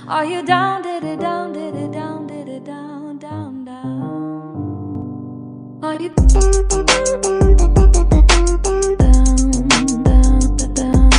Are you down, did it down, did it down, did it down, down, down? Are you down, down, down, down?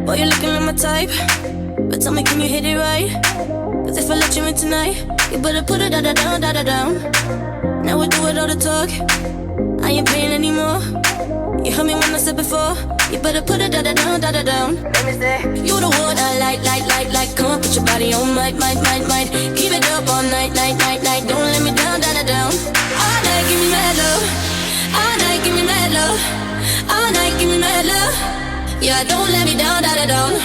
Boy, you're looking like my type, but tell me, can you hit it right? Cause if I let you in tonight, you better put it da-da-down, da-da-down. Now we do it all the talk, I ain't playing anymore. You heard me when I said before, you better put it da-da-down, da-da-down. Let me say, you the one I like. Come on, put your body on, might. Keep it up all night. Don't let me down, da-da-down. All night, give me that love. All night, give me that love. All night, give me that love. Yeah, don't let me down, da-da-down.